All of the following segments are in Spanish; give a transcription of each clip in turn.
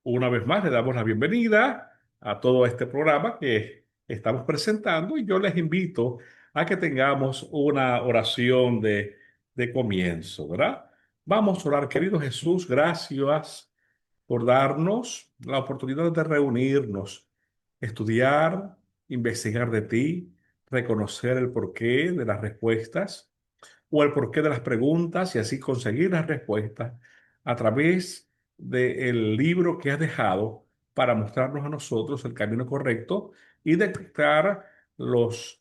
Una vez más, le damos la bienvenida a todo este programa que estamos presentando y yo les invito a que tengamos una oración de comienzo, ¿verdad? Vamos a orar, querido Jesús, gracias por darnos la oportunidad de reunirnos, estudiar, investigar de ti, reconocer el porqué de las respuestas o el porqué de las preguntas y así conseguir las respuestas a través del libro que has dejado para mostrarnos a nosotros el camino correcto y detectar las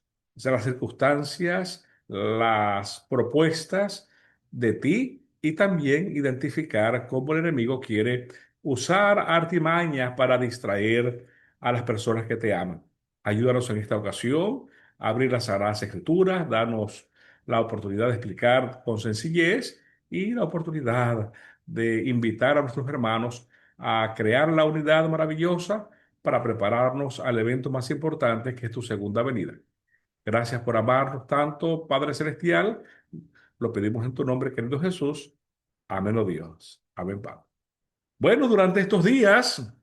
circunstancias, las propuestas de ti y también identificar cómo el enemigo quiere usar artimañas para distraer a las personas que te aman. Ayúdanos en esta ocasión a abrir las Sagradas Escrituras, danos la oportunidad de explicar con sencillez y la oportunidad de invitar a nuestros hermanos a crear la unidad maravillosa para prepararnos al evento más importante que es tu segunda venida. Gracias por amarnos tanto, Padre Celestial. Lo pedimos en tu nombre, querido Jesús. Amén, oh Dios. Amén, Padre. Bueno, durante estos días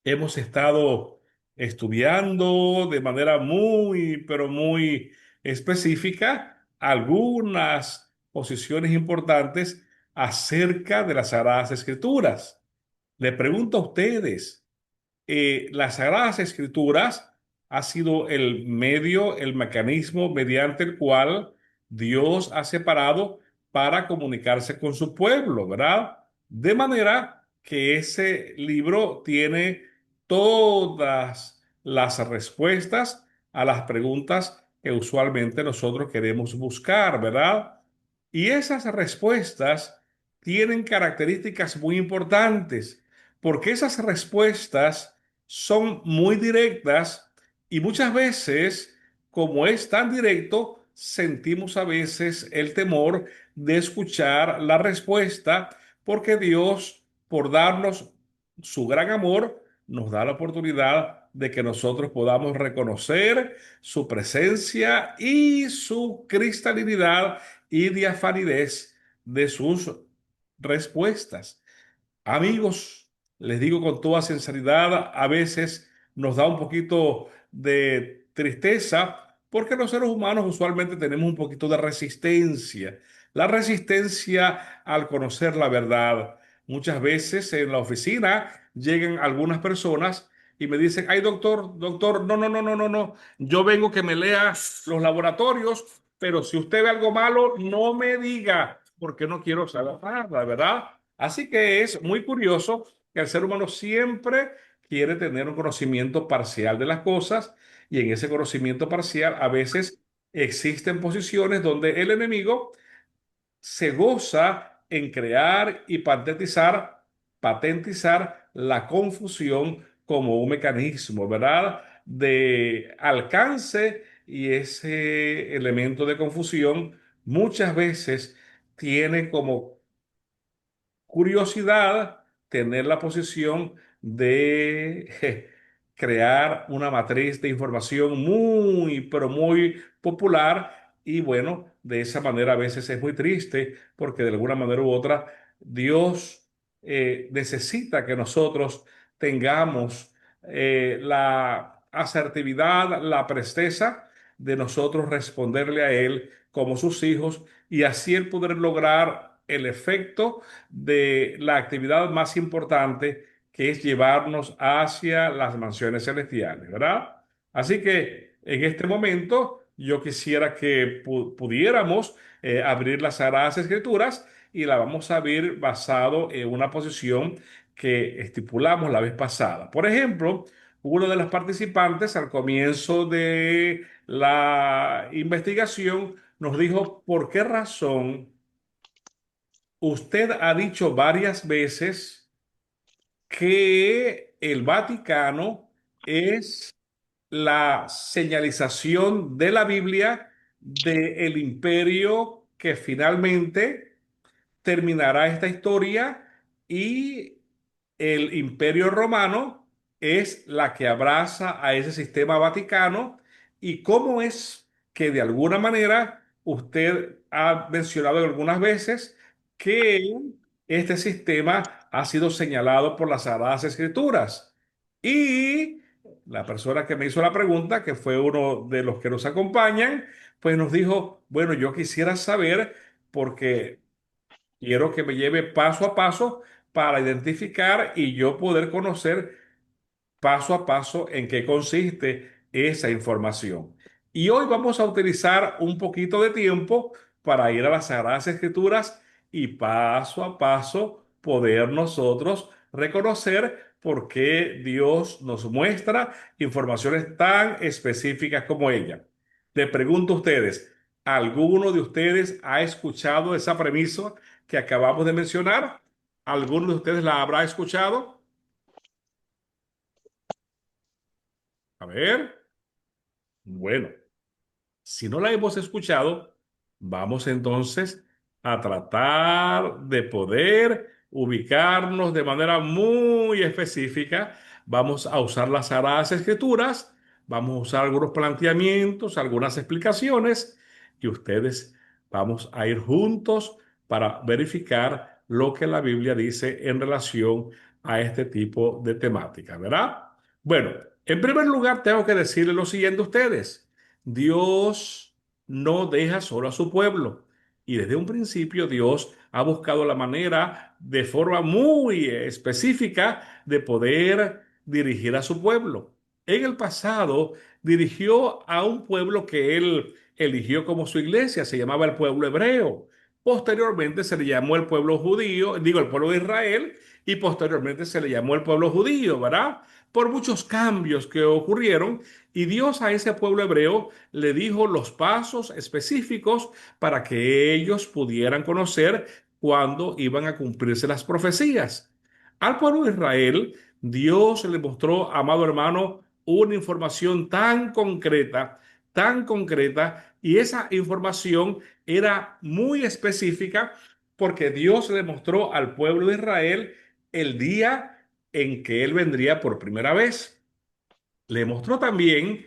hemos estado estudiando de manera muy, pero muy específica algunas posiciones importantes acerca de las Sagradas Escrituras. Le pregunto a ustedes, las Sagradas Escrituras ha sido el medio, el mecanismo mediante el cual Dios ha separado para comunicarse con su pueblo, ¿verdad? De manera que ese libro tiene todas las respuestas a las preguntas que usualmente nosotros queremos buscar, ¿verdad? Y esas respuestas tienen características muy importantes, porque esas respuestas son muy directas y muchas veces, como es tan directo, sentimos a veces el temor de escuchar la respuesta porque Dios, por darnos su gran amor, nos da la oportunidad de que nosotros podamos reconocer su presencia y su cristalinidad y diafanidez de sus respuestas. Amigos, les digo con toda sinceridad, a veces nos da un poquito de tristeza porque los seres humanos usualmente tenemos un poquito de resistencia. La resistencia al conocer la verdad. Muchas veces en la oficina llegan algunas personas y me dicen, ay doctor, doctor, no, no, no, no, no, no, yo vengo que me lea los laboratorios, pero si usted ve algo malo, no me diga, porque no quiero saber nada, ¿verdad? Así que es muy curioso que el ser humano siempre quiere tener un conocimiento parcial de las cosas y en ese conocimiento parcial a veces existen posiciones donde el enemigo se goza en crear y patentizar la confusión como un mecanismo, ¿verdad? De alcance y ese elemento de confusión muchas veces tiene como curiosidad tener la posición de crear una matriz de información muy, pero muy popular y bueno, de esa manera a veces es muy triste porque de alguna manera u otra Dios necesita que nosotros tengamos la asertividad, la presteza de nosotros responderle a Él como sus hijos y así el poder lograr el efecto de la actividad más importante que es llevarnos hacia las mansiones celestiales, ¿verdad? Así que en este momento yo quisiera que pudiéramos abrir las Sagradas Escrituras y la vamos a abrir basado en una posición que estipulamos la vez pasada. Por ejemplo, uno de los participantes al comienzo de la investigación nos dijo por qué razón usted ha dicho varias veces que el Vaticano es la señalización de la Biblia del imperio que finalmente terminará esta historia y el imperio romano es la que abraza a ese sistema vaticano y cómo es que de alguna manera usted ha mencionado algunas veces que este sistema ha sido señalado por las Sagradas Escrituras. Y la persona que me hizo la pregunta, que fue uno de los que nos acompañan, pues nos dijo, bueno, yo quisiera saber porque quiero que me lleve paso a paso para identificar y yo poder conocer paso a paso en qué consiste esa información. Y hoy vamos a utilizar un poquito de tiempo para ir a las Sagradas Escrituras y paso a paso poder nosotros reconocer por qué Dios nos muestra informaciones tan específicas como ella. Les pregunto a ustedes, ¿alguno de ustedes ha escuchado esa premisa que acabamos de mencionar? ¿Alguno de ustedes la habrá escuchado? A ver. Bueno, si no la hemos escuchado, vamos entonces a tratar de poder ubicarnos de manera muy específica. Vamos a usar las Sagradas Escrituras, vamos a usar algunos planteamientos, algunas explicaciones y ustedes vamos a ir juntos para verificar lo que la Biblia dice en relación a este tipo de temática, ¿verdad? Bueno, en primer lugar tengo que decirle lo siguiente a ustedes. Dios no deja solo a su pueblo. Y desde un principio Dios ha buscado la manera de forma muy específica de poder dirigir a su pueblo. En el pasado dirigió a un pueblo que él eligió como su iglesia, se llamaba el pueblo hebreo. Posteriormente se le llamó el pueblo judío, digo el pueblo de Israel, y posteriormente se le llamó el pueblo judío, ¿verdad? Por muchos cambios que ocurrieron, y Dios a ese pueblo hebreo le dijo los pasos específicos para que ellos pudieran conocer cuándo iban a cumplirse las profecías. Al pueblo de Israel, Dios le mostró, amado hermano, una información tan concreta, y esa información era muy específica porque Dios le mostró al pueblo de Israel el día en que Él vendría por primera vez. Le mostró también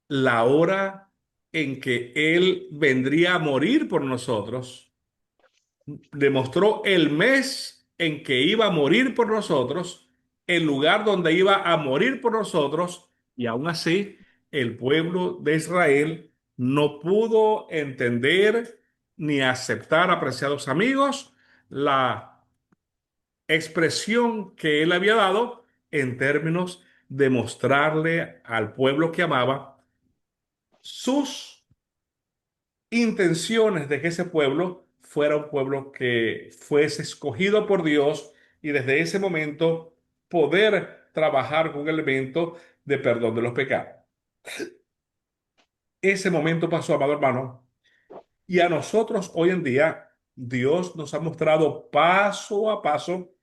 la hora en que Él vendría a morir por nosotros. Demostró el mes en que iba a morir por nosotros, el lugar donde iba a morir por nosotros, y aún así el pueblo de Israel no pudo entender ni aceptar, apreciados amigos, la expresión que él había dado en términos de mostrarle al pueblo que amaba sus intenciones de que ese pueblo fuera un pueblo que fuese escogido por Dios y desde ese momento poder trabajar con el elemento de perdón de los pecados. Ese momento pasó, amado hermano, y a nosotros hoy en día Dios nos ha mostrado paso a paso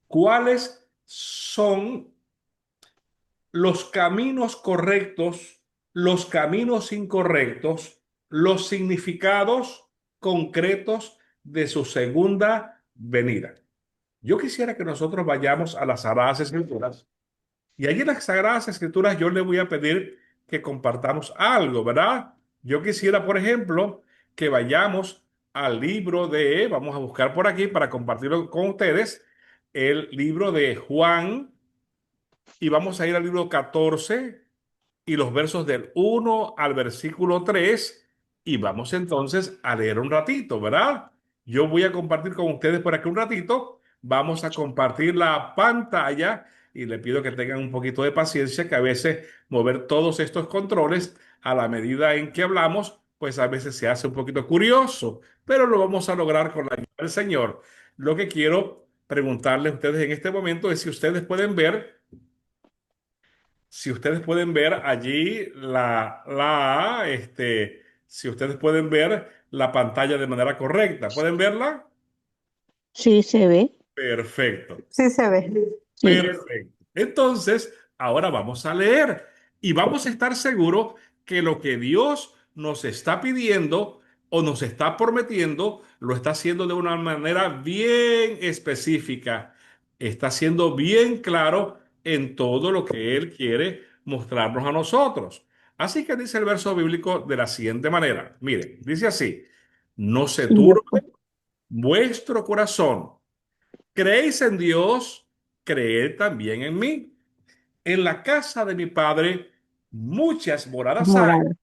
cuáles son los caminos correctos, los caminos incorrectos, los significados concretos de su segunda venida. Yo quisiera que nosotros vayamos a las Sagradas Escrituras y allí en las Sagradas Escrituras yo le voy a pedir que compartamos algo, ¿verdad? Yo quisiera, por ejemplo, que vayamos al libro de, vamos a buscar por aquí para compartirlo con ustedes, el libro de Juan y vamos a ir al libro 14 y los versos del 1 al versículo 3 y vamos entonces a leer un ratito, ¿verdad? Yo voy a compartir con ustedes por aquí un ratito, vamos a compartir la pantalla y le pido que tengan un poquito de paciencia, que a veces mover todos estos controles a la medida en que hablamos, pues a veces se hace un poquito curioso, pero lo vamos a lograr con la ayuda del Señor. Lo que quiero preguntarles a ustedes en este momento es si ustedes pueden ver allí si ustedes pueden ver la pantalla de manera correcta. ¿Pueden verla? Sí, se ve. Perfecto. Sí se ve. Sí. Perfecto. Entonces, ahora vamos a leer y vamos a estar seguros que lo que Dios nos está pidiendo o nos está prometiendo, lo está haciendo de una manera bien específica. Está siendo bien claro en todo lo que Él quiere mostrarnos a nosotros. Así que dice el verso bíblico de la siguiente manera. Mire, dice así, no se Y turbe después. vuestro corazón. Creéis en Dios, creed también en mí. En la casa de mi Padre muchas moradas hay. Moral.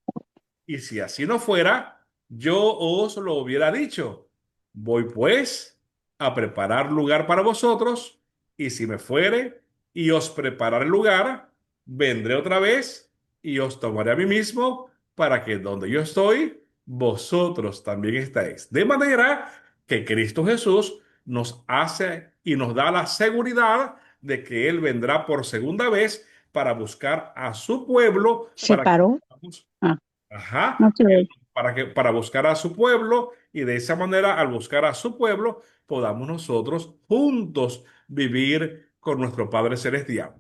Y si así no fuera, yo os lo hubiera dicho. Voy pues a preparar lugar para vosotros, y si me fuere y os preparar el lugar, vendré otra vez y os tomaré a mí mismo, para que donde yo estoy, vosotros también estéis. De manera que Cristo Jesús nos hace y nos da la seguridad de que Él vendrá por segunda vez para buscar a su pueblo, Se para que paró. Ah, no ajá, se ve. para buscar a su pueblo, y de esa manera, al buscar a su pueblo, podamos nosotros juntos vivir con nuestro Padre Celestial.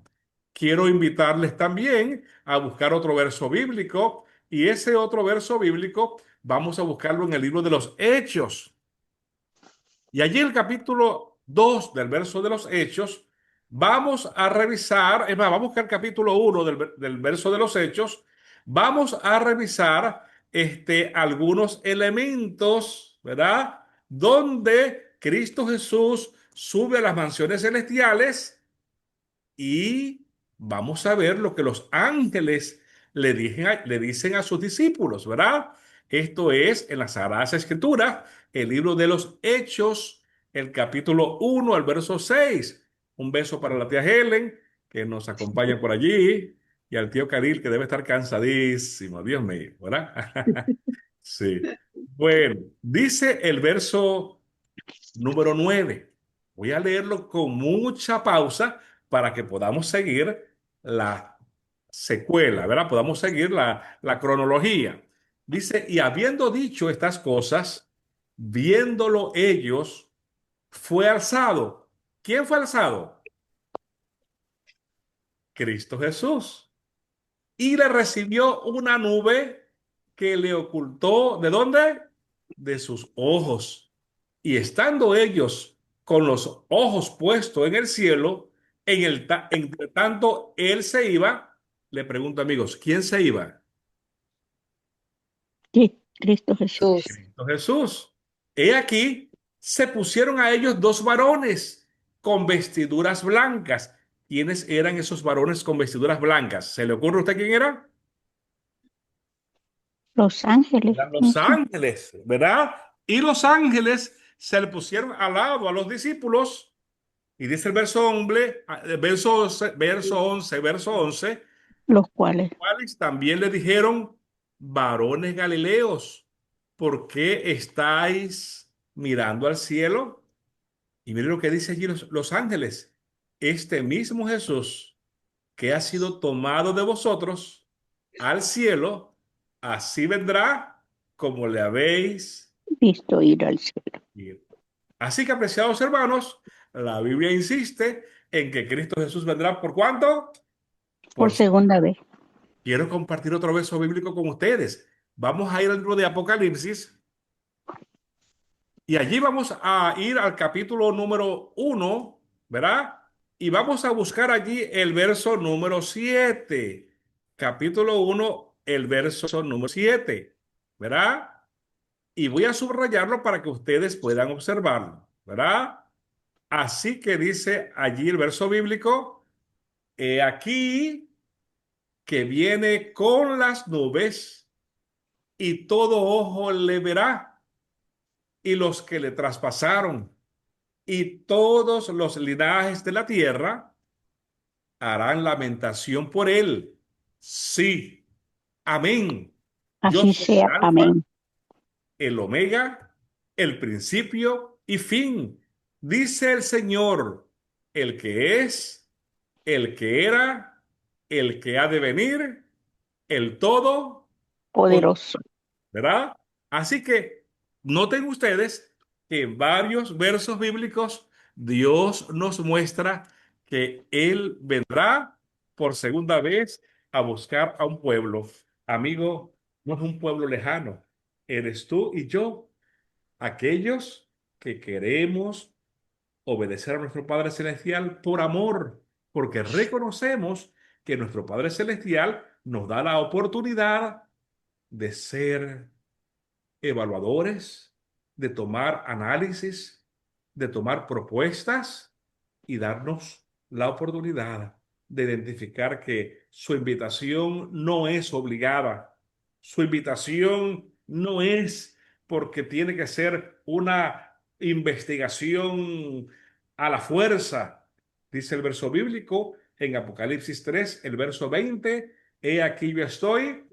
Quiero invitarles también a buscar otro verso bíblico, y ese otro verso bíblico vamos a buscarlo en el libro de los Hechos. Y allí en el capítulo 2 del verso de los Hechos, vamos a revisar, es más, vamos a buscar el capítulo 1 del verso de los Hechos, vamos a revisar algunos elementos, ¿verdad? Donde Cristo Jesús sube a las mansiones celestiales, y vamos a ver lo que los ángeles le dicen a sus discípulos, ¿verdad? Esto es en las Sagradas Escrituras, el libro de los Hechos, el capítulo 1, el verso 6. Un beso para la tía Helen, que nos acompaña por allí, y al tío Caril, que debe estar cansadísimo, Dios mío, ¿verdad? Sí. Bueno, dice el verso número 9. Voy a leerlo con mucha pausa para que podamos seguir la secuela, ¿verdad? Podamos seguir la cronología. Dice, y habiendo dicho estas cosas, viéndolo ellos, fue alzado. ¿Quién fue alzado? Cristo Jesús. Y le recibió una nube que le ocultó, ¿de dónde? De sus ojos. Y estando ellos con los ojos puestos en el cielo, entre tanto él se iba, le pregunto, amigos, ¿quién se iba? Sí, Cristo Jesús. Cristo Jesús. He aquí, se pusieron a ellos dos varones con vestiduras blancas. ¿Quiénes eran esos varones con vestiduras blancas? ¿Se le ocurre a usted quién era? Los ángeles. Eran los ángeles, ¿verdad? Y los ángeles se le pusieron al lado a los discípulos, y dice el verso 11, Los cuales. cuales también le dijeron, varones Galileos, ¿por qué estáis mirando al cielo? Y miren lo que dice allí los ángeles. Este mismo Jesús que ha sido tomado de vosotros al cielo, así vendrá como le habéis Visto ir al cielo. ido. Así que, apreciados hermanos, la Biblia insiste en que Cristo Jesús vendrá ¿por cuánto? Por Por segunda vez. Quiero compartir otro verso bíblico con ustedes. Vamos a ir al libro de Apocalipsis, y allí vamos a ir al capítulo número 1, ¿verdad? Y vamos a buscar allí el verso número 7. Capítulo 1, el verso número 7, ¿verdad? Y voy a subrayarlo para que ustedes puedan observarlo, ¿verdad? Así que dice allí el verso bíblico, he aquí que viene con las nubes, y todo ojo le verá, y los que le traspasaron, y todos los linajes de la tierra harán lamentación por él. Sí, amén. Yo Así soy el sea. alfa, Amén. el omega, el principio y fin, dice el Señor, el que es, el que era, el que ha de venir, el todo, Poderoso. ¿verdad? Así que noten ustedes que en varios versos bíblicos Dios nos muestra que Él vendrá por segunda vez a buscar a un pueblo. Amigo, no es un pueblo lejano. Eres tú y yo, aquellos que queremos obedecer a nuestro Padre Celestial por amor, porque reconocemos que nuestro Padre Celestial nos da la oportunidad de ser evaluadores, de tomar análisis, de tomar propuestas y darnos la oportunidad de identificar que su invitación no es obligada. Su invitación no es porque tiene que ser una investigación a la fuerza. Dice el verso bíblico en Apocalipsis 3, el verso 20: he aquí yo estoy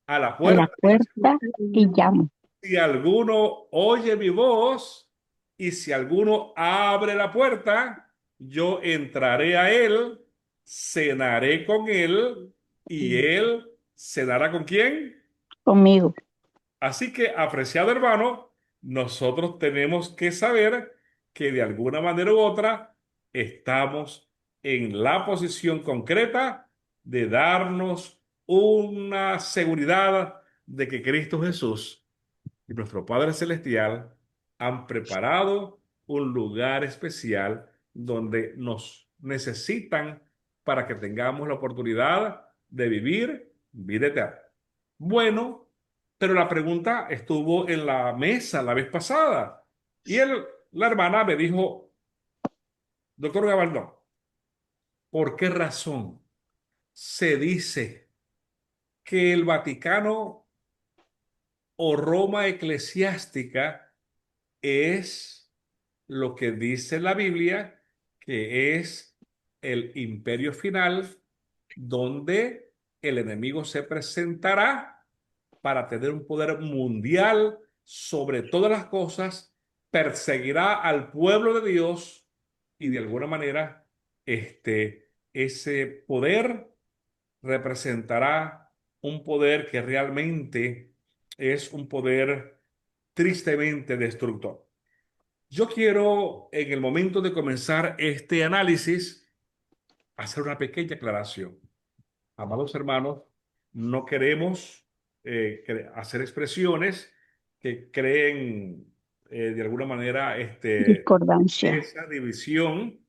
a la A la puerta. puerta y llamo. Si alguno oye mi voz y si alguno abre la puerta, yo entraré a él, cenaré con él y él cenará con quién. Conmigo. Así que, apreciado hermano, nosotros tenemos que saber que de alguna manera u otra estamos en la posición concreta de darnos una seguridad de que Cristo Jesús y nuestro Padre Celestial han preparado un lugar especial donde nos necesitan para que tengamos la oportunidad de vivir vida eterna. Bueno, pero la pregunta estuvo en la mesa la vez pasada y la hermana me dijo, doctor Gabaldón, ¿por qué razón se dice que el Vaticano o Roma eclesiástica es lo que dice la Biblia, que es el imperio final, donde el enemigo se presentará para tener un poder mundial sobre todas las cosas, perseguirá al pueblo de Dios y de alguna manera ese poder representará un poder que realmente es un poder tristemente destructor. Yo quiero, en el momento de comenzar este análisis, hacer una pequeña aclaración. Amados hermanos, no queremos hacer expresiones que creen de alguna manera Discordancia. esa división,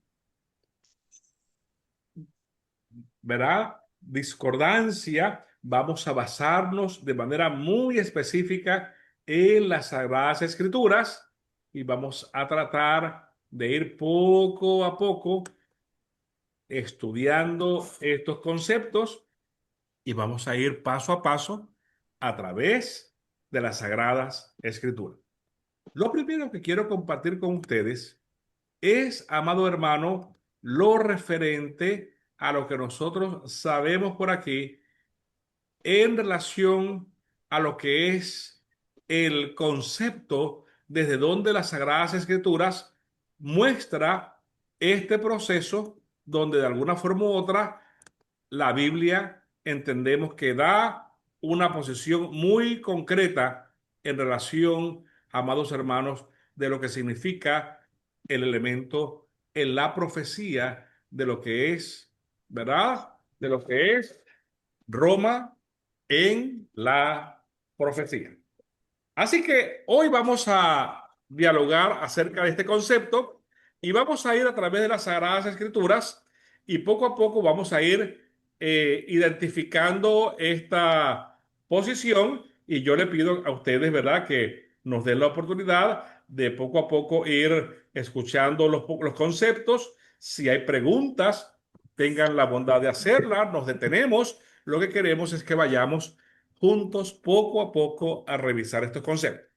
¿verdad? Discordancia. Vamos a basarnos de manera muy específica en las Sagradas Escrituras y vamos a tratar de ir poco a poco estudiando estos conceptos y vamos a ir paso a paso a través de las Sagradas Escrituras. Lo primero que quiero compartir con ustedes es, amado hermano, lo referente a lo que nosotros sabemos por aquí en relación a lo que es el concepto desde donde las Sagradas Escrituras muestra este proceso donde de alguna forma u otra la Biblia entendemos que da una posición muy concreta en relación, amados hermanos, de lo que significa el elemento en la profecía de lo que es, ¿verdad? De lo que es Roma en la profecía. Así que hoy vamos a dialogar acerca de este concepto y vamos a ir a través de las Sagradas Escrituras y poco a poco vamos a ir identificando esta posición y yo le pido a ustedes, ¿verdad?, que nos den la oportunidad de poco a poco ir escuchando los conceptos. Si hay preguntas, tengan la bondad de hacerlas, nos detenemos. Lo que queremos es que vayamos juntos poco a poco a revisar estos conceptos.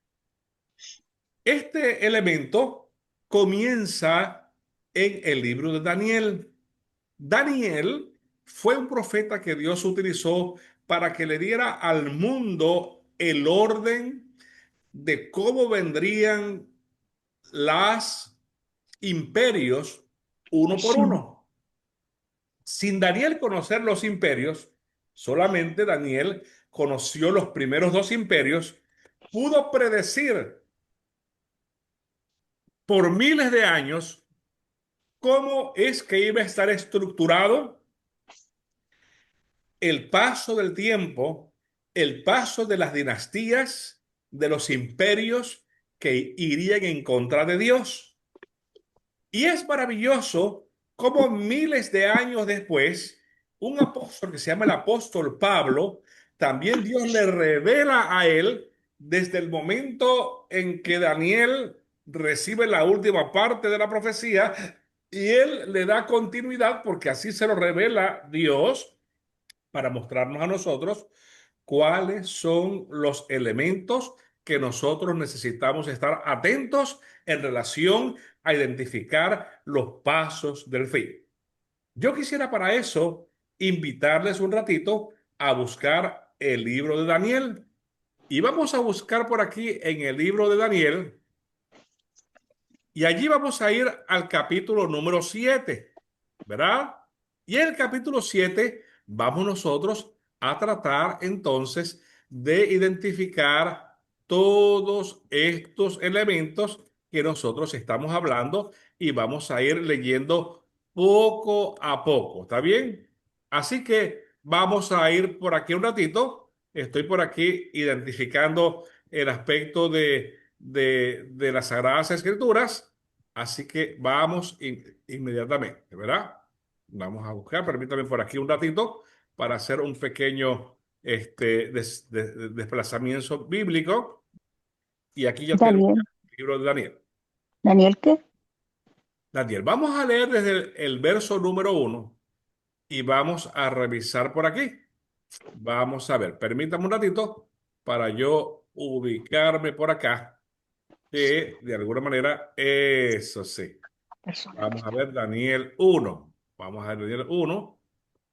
Este elemento comienza en el libro de Daniel. Daniel fue un profeta que Dios utilizó para que le diera al mundo el orden de cómo vendrían los imperios uno por Sí. uno. Sin Daniel conocer los imperios, solamente Daniel conoció los primeros dos imperios, pudo predecir por miles de años cómo es que iba a estar estructurado el paso del tiempo, el paso de las dinastías, de los imperios que irían en contra de Dios. Y es maravilloso cómo miles de años después, un apóstol que se llama el apóstol Pablo, también Dios le revela a él desde el momento en que Daniel recibe la última parte de la profecía y él le da continuidad porque así se lo revela Dios para mostrarnos a nosotros cuáles son los elementos que nosotros necesitamos estar atentos en relación a identificar los pasos del fin. Yo quisiera para eso invitarles un ratito a buscar el libro de Daniel. Y vamos a buscar por aquí en el libro de Daniel y allí vamos a ir al capítulo número 7, ¿verdad? Y en el capítulo 7 vamos nosotros a tratar entonces de identificar todos estos elementos que nosotros estamos hablando y vamos a ir leyendo poco a poco, ¿está bien? Así que vamos a ir por aquí un ratito. Estoy por aquí identificando el aspecto de las Sagradas Escrituras. Así que vamos inmediatamente, ¿verdad? Vamos a buscar, permítame por aquí un ratito para hacer un pequeño desplazamiento bíblico. Y aquí ya tenemos Daniel. el libro de Daniel. ¿Daniel qué? Daniel, vamos a leer desde el verso número 1 y vamos a revisar por aquí. Vamos a ver, permítame un ratito para yo ubicarme por acá, que de alguna manera, eso sí. Persona. Vamos a ver Daniel 1. Vamos a ver Daniel 1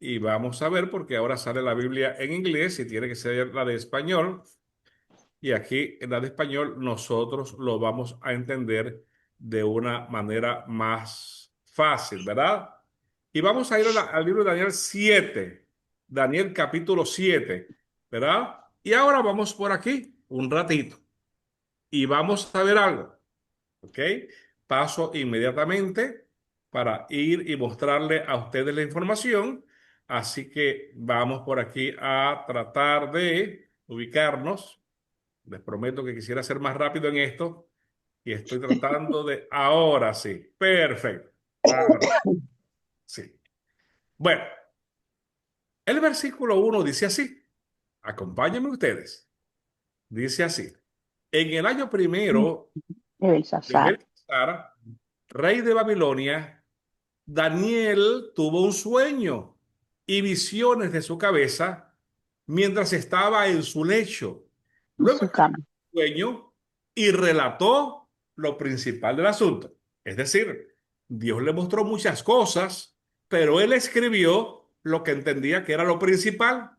y vamos a ver porque ahora sale la Biblia en inglés y tiene que ser la de español. Y aquí en la de español nosotros lo vamos a entender de una manera más fácil, ¿verdad? Y vamos a ir al libro de Daniel 7, Daniel capítulo 7, ¿verdad? Y ahora vamos por aquí un ratito y vamos a ver algo. ¿Ok? Paso inmediatamente para ir y mostrarle a ustedes la información. Así que vamos por aquí a tratar de ubicarnos. Les prometo que quisiera ser más rápido en esto y estoy tratando de... Ahora sí. Perfecto. Ahora sí. Bueno, el versículo 1 dice así. Acompáñenme ustedes. Dice así. En el año primero De de Belsasar. Belsasar, rey de Babilonia, Daniel tuvo un sueño y visiones de su cabeza mientras estaba en su lecho. En Luego su cama. escribió el sueño y relató lo principal del asunto. Es decir, Dios le mostró muchas cosas, pero él escribió lo que entendía que era lo principal.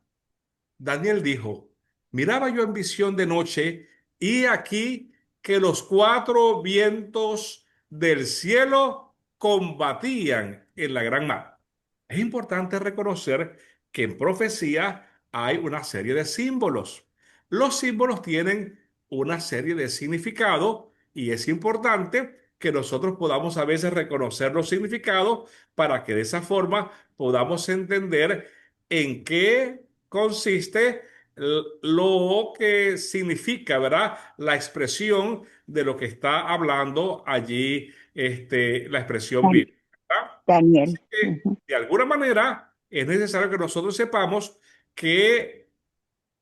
Daniel dijo, miraba yo en visión de noche y aquí que los cuatro vientos del cielo combatían en la gran mar. Es importante reconocer que en profecía hay una serie de símbolos. Los símbolos tienen una serie de significados y es importante que nosotros podamos a veces reconocer los significados para que de esa forma podamos entender en qué consiste lo que significa, ¿verdad? La expresión de lo que está hablando allí, la expresión Dan- bíblica, ¿verdad? Así Daniel. que, Ujú. de alguna manera, es necesario que nosotros sepamos que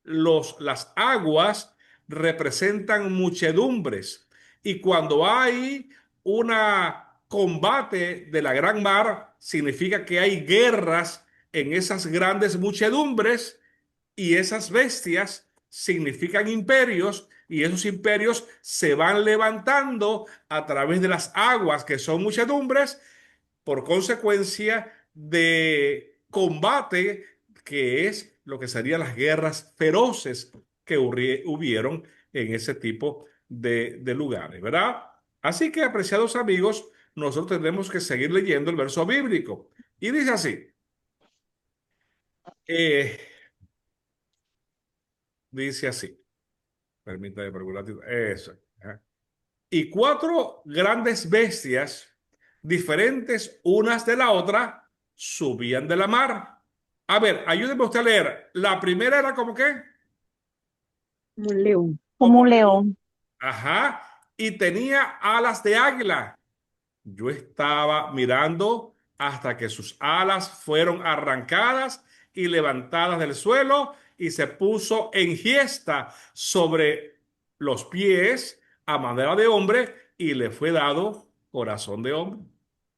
las aguas representan muchedumbres y cuando hay una combate de la gran mar, significa que hay guerras en esas grandes muchedumbres y esas bestias significan imperios y esos imperios se van levantando a través de las aguas que son muchedumbres por consecuencia de combate, que es lo que serían las guerras feroces que hubieron en ese tipo de lugares, ¿verdad? Así que, apreciados amigos, nosotros tenemos que seguir leyendo el verso bíblico. Y dice así, eh, dice así, permítame preguntar, eso. Ajá. Y cuatro grandes bestias, diferentes unas de la otra, subían de la mar. A ver, ayúdeme usted a leer. La primera era como qué? Como un león. Como Como un león. león. Ajá. Y tenía alas de águila. Yo estaba mirando hasta que sus alas fueron arrancadas y levantadas del suelo y se puso en giesta sobre los pies a manera de hombre y le fue dado corazón de hombre.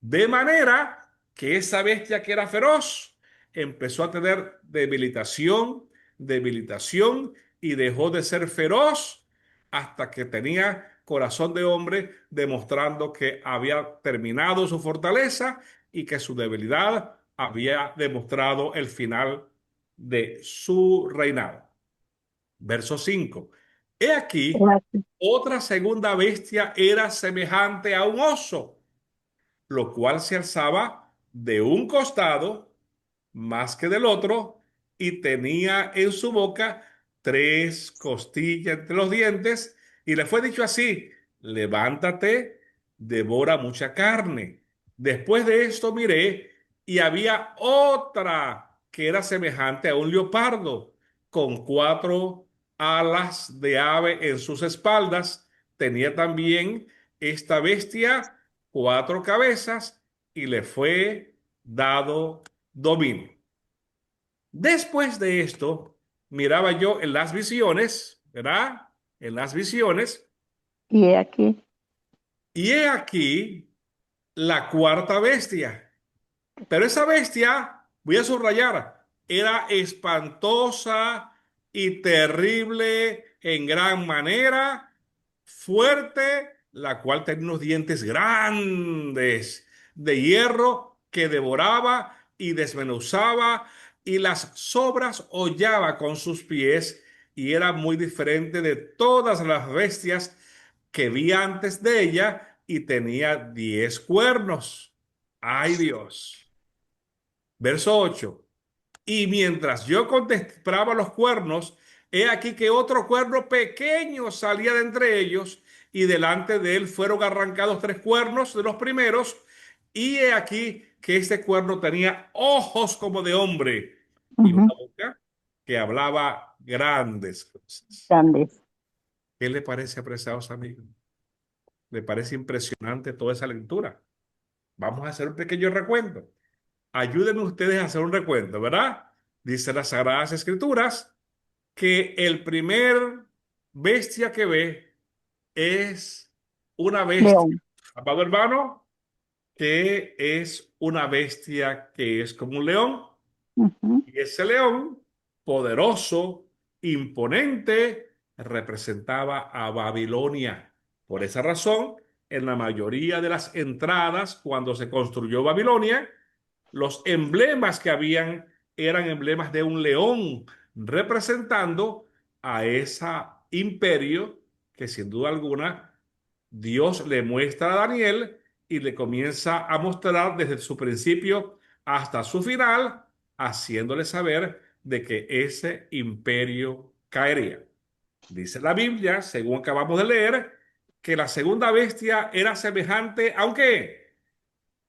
De manera que esa bestia que era feroz empezó a tener debilitación, debilitación y dejó de ser feroz hasta que tenía corazón de hombre, demostrando que había terminado su fortaleza y que su debilidad había demostrado el final de su reinado. Verso 5. He aquí, Aquí. otra segunda bestia era semejante a un oso, lo cual se alzaba de un costado más que del otro, y tenía en su boca tres costillas entre los dientes, y le fue dicho así: levántate, devora mucha carne. Después de esto miré, y había otra que era semejante a un leopardo, con cuatro alas de ave en sus espaldas. Tenía también esta bestia cuatro cabezas, y le fue dado dominio. Después de esto, miraba yo en las visiones, ¿verdad? En las visiones, Y he aquí. y he aquí la cuarta bestia. Pero esa bestia, voy a subrayar, era espantosa y terrible en gran manera, fuerte, la cual tenía unos dientes grandes de hierro que devoraba y desmenuzaba, y las sobras hollaba con sus pies, y era muy diferente de todas las bestias que vi antes de ella, y tenía 10 cuernos. ¡Ay, Dios! Verso 8. Y mientras yo contemplaba los cuernos, he aquí que otro cuerno pequeño salía de entre ellos, y delante de él fueron arrancados tres cuernos de los primeros, y he aquí que este cuerno tenía ojos como de hombre y una Ujú. boca que hablaba grandes cosas. Grandes. ¿Qué le parece, apreciados amigos? ¿Le parece impresionante toda esa lectura? Vamos a hacer un pequeño recuento. Ayúdenme ustedes a hacer un recuento, ¿verdad? Dice las Sagradas Escrituras que el primer bestia que ve es una bestia, León. amado hermano, que es una bestia que es como un león. Ujú. Y ese león, poderoso, imponente, representaba a Babilonia. Por esa razón, en la mayoría de las entradas, cuando se construyó Babilonia, los emblemas que habían eran emblemas de un león, representando a ese imperio que sin duda alguna Dios le muestra a Daniel, y le comienza a mostrar desde su principio hasta su final, haciéndole saber de que ese imperio caería. Dice la Biblia, según acabamos de leer, que la segunda bestia era semejante, aunque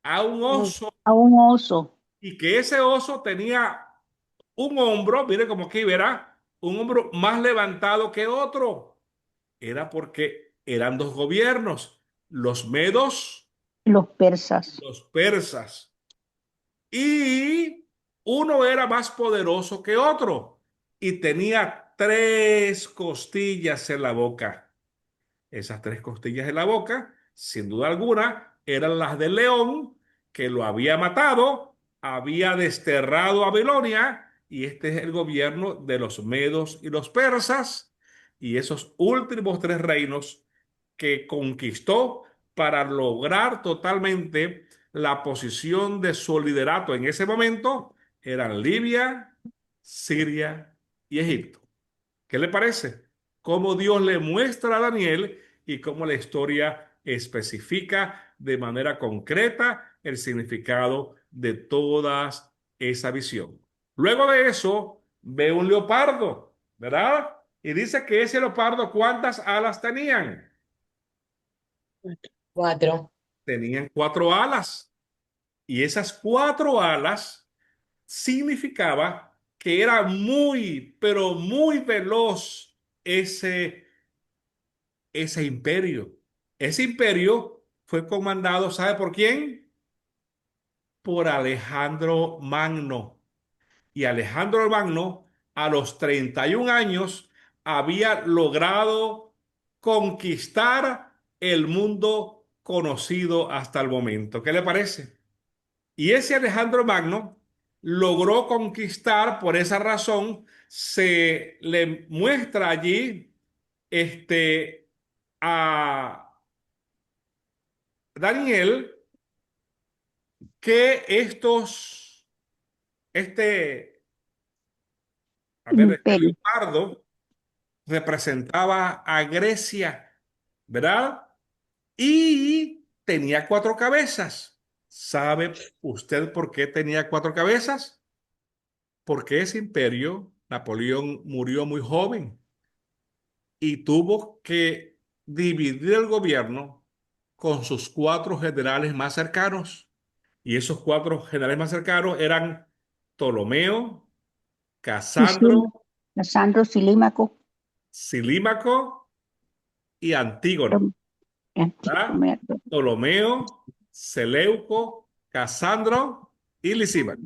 a un oso, A un oso. y que ese oso tenía un hombro, mire como aquí verá, un hombro más levantado que otro. Era porque eran dos gobiernos, los medos Los y persas. los persas. Y uno era más poderoso que otro y tenía tres costillas en la boca. Esas tres costillas en la boca, sin duda alguna, eran las del león que lo había matado, había desterrado a Babilonia, y este es el gobierno de los medos y los persas, y esos últimos tres reinos que conquistó para lograr totalmente la posición de su liderato en ese momento eran Libia, Siria y Egipto. ¿Qué le parece? Cómo Dios le muestra a Daniel y cómo la historia especifica de manera concreta el significado de toda esa visión. Luego de eso, ve un leopardo, ¿verdad? Y dice que ese leopardo, ¿cuántas alas tenían? Cuatro. Tenían cuatro alas. Y esas cuatro alas significaba que era muy, pero muy veloz ese imperio. Ese imperio fue comandado, ¿sabe por quién? Por Alejandro Magno. Y Alejandro Magno, a los 31 años, había logrado conquistar el mundo conocido hasta el momento. ¿Qué le parece? Y ese Alejandro Magno logró conquistar, por esa razón, se le muestra allí a Daniel que este, a ver, este Imperio. leopardo representaba a Grecia, ¿verdad? Y tenía cuatro cabezas. ¿Sabe usted por qué tenía cuatro cabezas? Porque ese imperio, Napoleón murió muy joven y tuvo que dividir el gobierno con sus cuatro generales más cercanos. Y esos cuatro generales más cercanos eran Ptolomeo, Sicilia. Casandro, Casandro, Silímaco. Silímaco y Antígono. Antiguo, ¿Verdad? me acuerdo. Ptolomeo, Seleuco, Casandro y Lisímaco.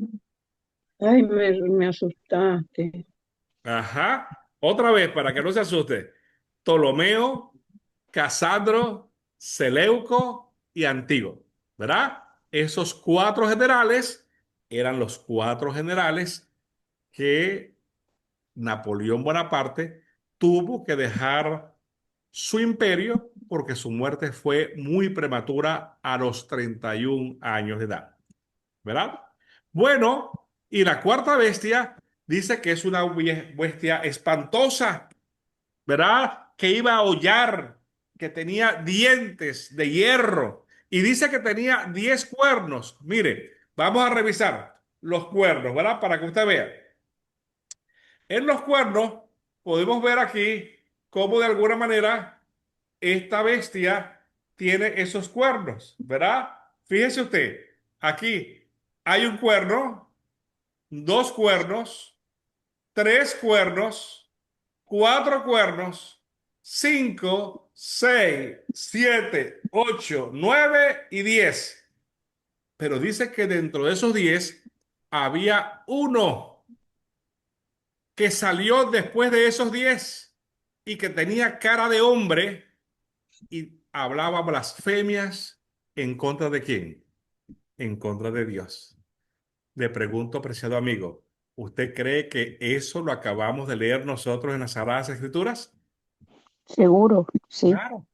Ay, me asustaste. Ajá. Otra vez, para que no se asuste. Ptolomeo, Casandro, Seleuco y Antígono. ¿Verdad? Esos cuatro generales eran los cuatro generales que Napoleón Bonaparte tuvo que dejar su imperio porque su muerte fue muy prematura a los 31 años de edad. ¿Verdad? Bueno, y la cuarta bestia dice que es una bestia espantosa, ¿verdad? Que iba a aullar, que tenía dientes de hierro y dice que tenía 10 cuernos. Mire, vamos a revisar los cuernos, ¿verdad? Para que usted vea. En los cuernos podemos ver aquí cómo de alguna manera esta bestia tiene esos cuernos, ¿verdad? Fíjese usted, aquí hay un cuerno, dos cuernos, tres cuernos, cuatro cuernos, cinco, seis, siete, ocho, nueve y 10. Pero dice que dentro de esos 10 había uno que salió después de esos 10 y que tenía cara de hombre y hablaba blasfemias en contra de quién, en contra de Dios. Le pregunto, apreciado amigo, ¿usted cree que eso lo acabamos de leer nosotros en las Sagradas Escrituras? Seguro, sí. Claro.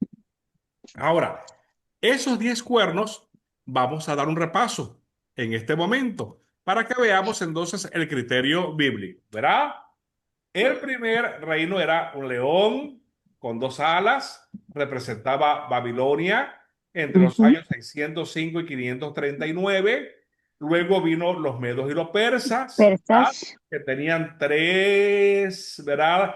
Ahora, esos 10 cuernos vamos a dar un repaso en este momento para que veamos entonces el criterio bíblico, ¿verdad? El primer reino era un león con dos alas, representaba Babilonia entre los Ujú. años 605 y 539. Luego vino los medos y los persas, ¿verdad? Persas. Que tenían tres, ¿verdad?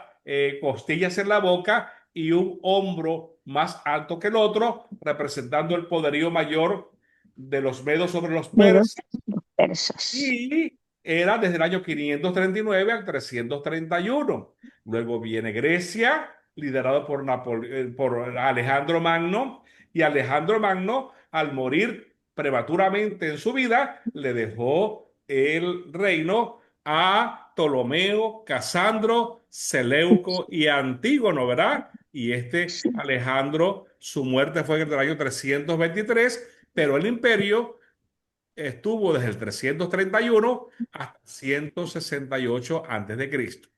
Costillas en la boca y un hombro más alto que el otro, representando el poderío mayor de los medos sobre los Medos. persas. Los persas. Y era desde el año 539 al 331. Luego viene Grecia, liderado por Alejandro Magno, y Alejandro Magno, al morir prematuramente en su vida, le dejó el reino a Ptolomeo, Casandro, Seleuco y Antígono, ¿verdad? Y este Sí. Alejandro, su muerte fue en el año 323, pero el imperio estuvo desde el 331 hasta 168 antes de Cristo.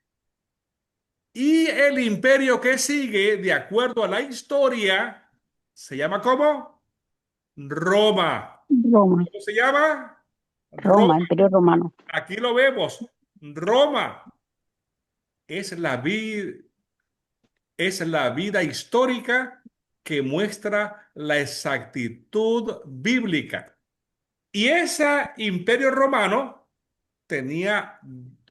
Y el imperio que sigue, de acuerdo a la historia, se llama ¿cómo? Roma. Roma. ¿Cómo se llama? Roma. Roma, Imperio Romano. Aquí lo vemos. Roma es la vida histórica que muestra la exactitud bíblica. Y ese imperio romano tenía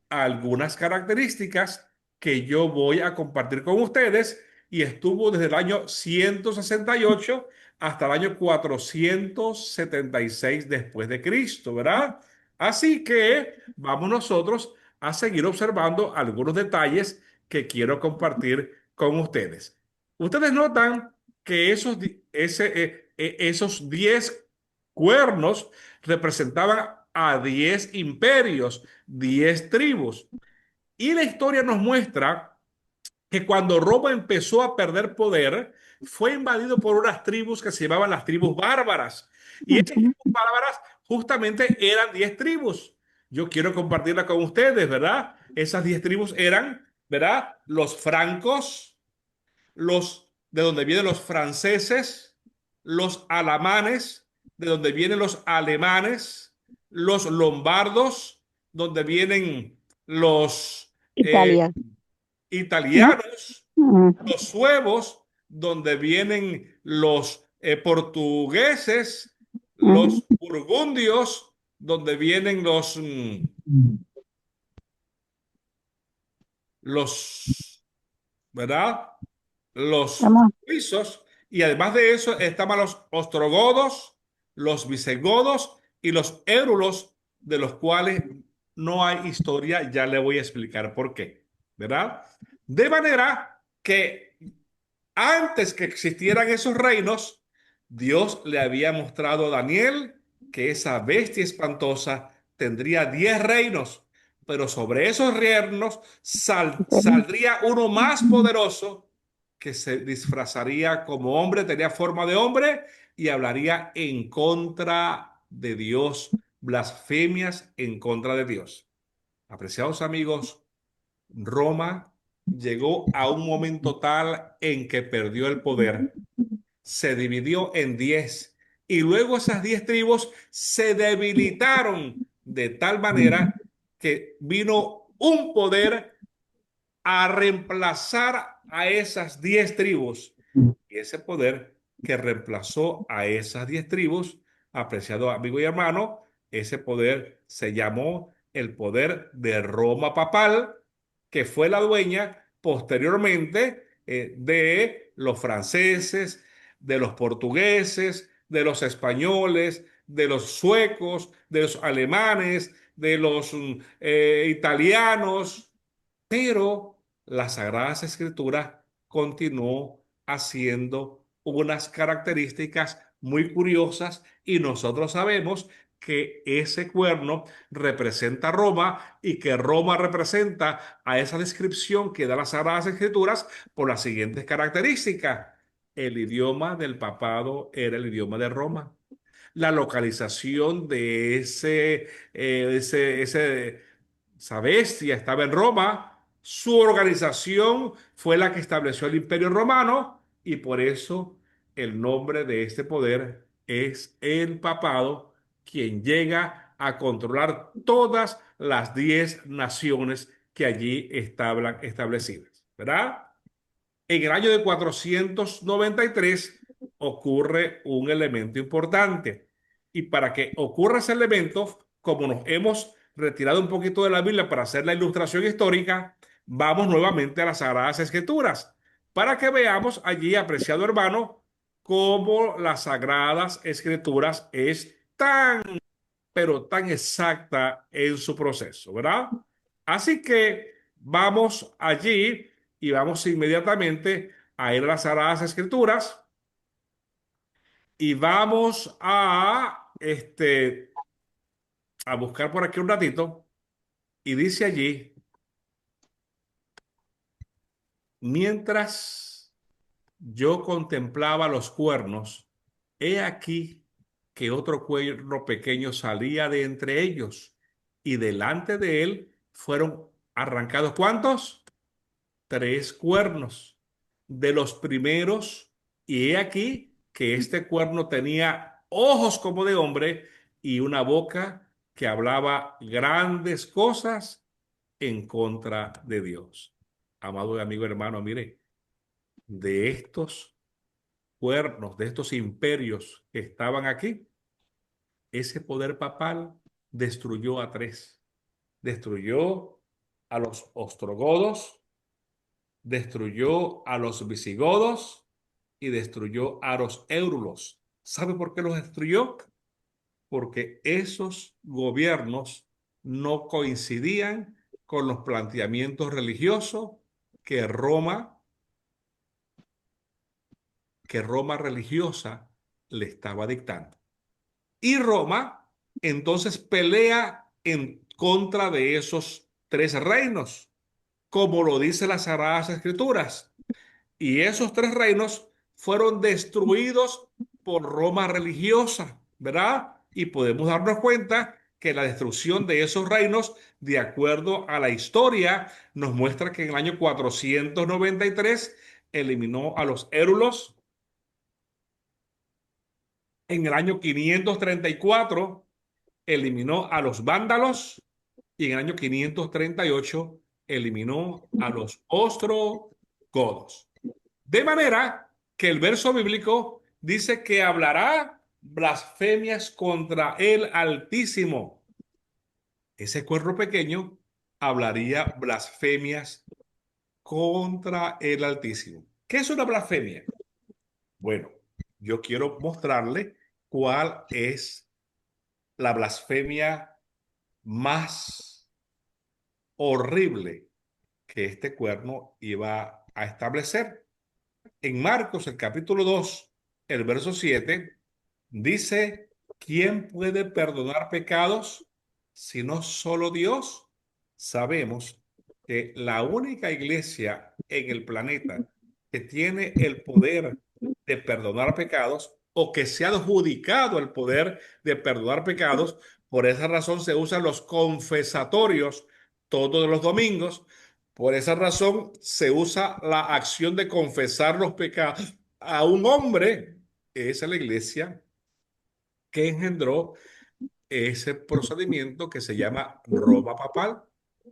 algunas características que yo voy a compartir con ustedes y estuvo desde el año 168 hasta el año 476 después de Cristo, ¿verdad? Así que vamos nosotros a seguir observando algunos detalles que quiero compartir con ustedes. Ustedes notan que esos 10 cuernos representaban a 10 imperios, 10 tribus. Y la historia nos muestra que cuando Roma empezó a perder poder, fue invadido por unas tribus que se llamaban las tribus bárbaras. Y esas ujú, tribus bárbaras justamente eran 10 tribus. Yo quiero compartirla con ustedes, ¿verdad? Esas 10 tribus eran, ¿verdad? Los francos, los de donde vienen los franceses, los alamanes, de donde vienen los alemanes, los lombardos, donde vienen los Italia. ¿No? italianos, Ujú, los suevos, donde vienen los portugueses, ujú, los burgundios, donde vienen los, ¿verdad? Los estamos, suizos, y además de eso estaban los ostrogodos, los visigodos y los érulos, de los cuales no hay historia, ya le voy a explicar por qué, ¿verdad? De manera que antes que existieran esos reinos, Dios le había mostrado a Daniel que esa bestia espantosa tendría 10 reinos, pero sobre esos reinos saldría uno más poderoso que se disfrazaría como hombre, tenía forma de hombre y hablaría en contra de Dios, blasfemias en contra de Dios. Apreciados amigos, Roma llegó a un momento tal en que perdió el poder, se dividió en 10 y luego esas 10 tribus se debilitaron de tal manera que vino un poder a reemplazar a esas 10 tribus. Y ese poder que reemplazó a esas 10 tribus, apreciado amigo y hermano, ese poder se llamó el poder de Roma papal, que fue la dueña posteriormente de los franceses, de los portugueses, de los españoles, de los suecos, de los alemanes, de los italianos, pero las Sagradas Escrituras continuó haciendo unas características muy curiosas y nosotros sabemos que ese cuerno representa a Roma y que Roma representa a esa descripción que da las Sagradas Escrituras por las siguientes características. El idioma del papado era el idioma de Roma. La localización de esa bestia estaba en Roma. Su organización fue la que estableció el Imperio Romano y por eso el nombre de este poder es el papado, quien llega a controlar todas las 10 naciones que allí estaban establecidas, ¿verdad? En el año de 493 ocurre un elemento importante. Y para que ocurra ese elemento, como nos hemos retirado un poquito de la Biblia para hacer la ilustración histórica, vamos nuevamente a las Sagradas Escrituras para que veamos allí, apreciado hermano, cómo las Sagradas Escrituras es tan, pero tan exacta en su proceso, ¿verdad? Así que vamos allí y vamos inmediatamente a ir a las Sagradas Escrituras y vamos a buscar por aquí un ratito y dice allí, mientras yo contemplaba los cuernos, he aquí que otro cuerno pequeño salía de entre ellos y delante de él fueron arrancados ¿cuántos? 3 cuernos de los primeros, y he aquí que este cuerno tenía ojos como de hombre y una boca que hablaba grandes cosas en contra de Dios. Amado amigo hermano, mire, de estos cuernos, de estos imperios que estaban aquí, ese poder papal destruyó a 3. Destruyó a los ostrogodos, destruyó a los visigodos y destruyó a los éurulos. ¿Sabe por qué los destruyó? Porque esos gobiernos no coincidían con los planteamientos religiosos que Roma, que Roma religiosa le estaba dictando. Y Roma entonces pelea en contra de esos 3 reinos. como lo dice las Sagradas Escrituras. Y esos tres reinos fueron destruidos por Roma religiosa, ¿verdad? Y podemos darnos cuenta que la destrucción de esos reinos, de acuerdo a la historia, nos muestra que en el año 493 eliminó a los érulos. En el año 534 eliminó a los vándalos y en el año 538 eliminó a los ostrogodos. De manera que el verso bíblico dice que hablará blasfemias contra el Altísimo. Ese cuerno pequeño hablaría blasfemias contra el Altísimo. ¿Qué es una blasfemia? Bueno, yo quiero mostrarle cuál es la blasfemia más horrible que este cuerno iba a establecer. En Marcos, el capítulo 2, el verso 7, dice, ¿quién puede perdonar pecados si no solo Dios? Sabemos que la única iglesia en el planeta que tiene el poder de perdonar pecados o que se ha adjudicado el poder de perdonar pecados, por esa razón se usan los confesatorios todos los domingos. Por esa razón se usa la acción de confesar los pecados a un hombre. Esa es la iglesia que engendró ese procedimiento que se llama Roma papal,